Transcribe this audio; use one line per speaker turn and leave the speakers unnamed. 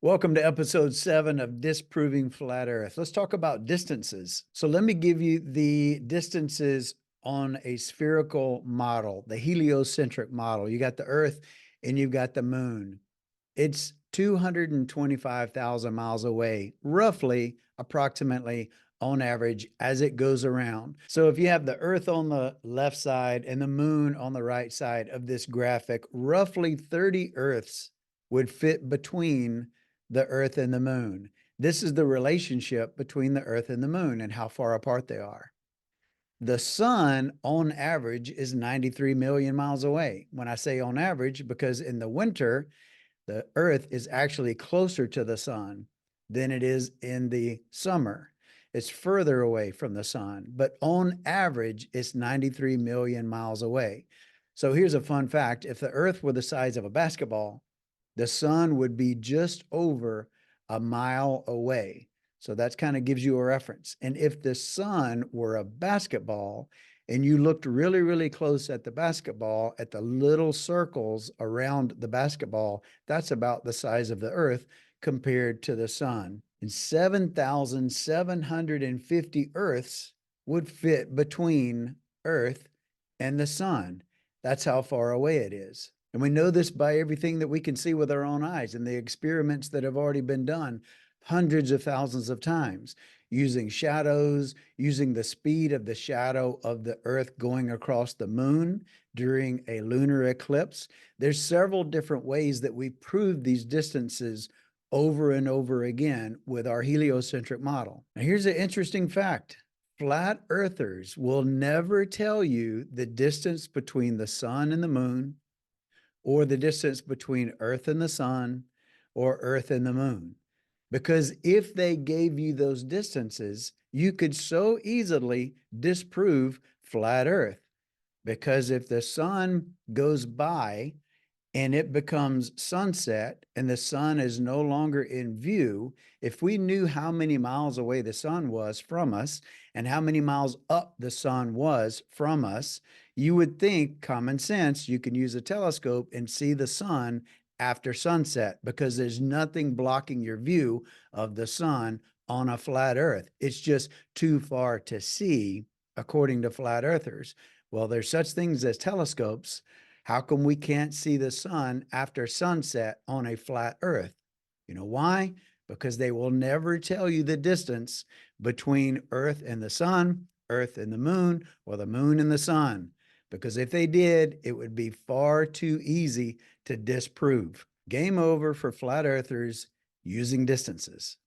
Welcome to episode 7 of Disproving Flat Earth. Let's talk about distances. So let me give you the distances on a spherical model, the heliocentric model. You got the Earth and you've got the moon. It's 225,000 miles away, roughly, approximately, on average, as it goes around. So if you have the Earth on the left side and the moon on the right side of this graphic, roughly 30 Earths would fit between the Earth and the moon. This is the relationship between the Earth and the moon and how far apart they are. The sun, on average, is 93 million miles away. When I say on average, because in the winter, the Earth is actually closer to the sun than it is in the summer. It's further away from the sun, but on average, it's 93 million miles away. So here's a fun fact. If the Earth were the size of a basketball, the sun would be just over a mile away. So that kind of gives you a reference. And if the sun were a basketball and you looked really, really close at the basketball, at the little circles around the basketball, that's about the size of the Earth compared to the sun. And 7,750 Earths would fit between Earth and the sun. That's how far away it is. And we know this by everything that we can see with our own eyes and the experiments that have already been done hundreds of thousands of times using shadows, using the speed of the shadow of the Earth going across the moon during a lunar eclipse. There's several different ways that we prove these distances over and over again with our heliocentric model. Now, here's an interesting fact. Flat earthers will never tell you the distance between the sun and the moon, or the distance between Earth and the sun, or Earth and the moon. Because if they gave you those distances, you could so easily disprove flat Earth. Because if the sun goes by and it becomes sunset and the sun is no longer in view, if we knew how many miles away the sun was from us and how many miles up the sun was from us, you would think, common sense, you can use a telescope and see the sun after sunset because there's nothing blocking your view of the sun on a flat earth. It's just too far to see, according to flat earthers. Well, there's such things as telescopes. How come we can't see the sun after sunset on a flat earth? You know why? Because they will never tell you the distance between Earth and the sun, Earth and the moon, or the moon and the sun. Because if they did, it would be far too easy to disprove. Game over for flat earthers using distances.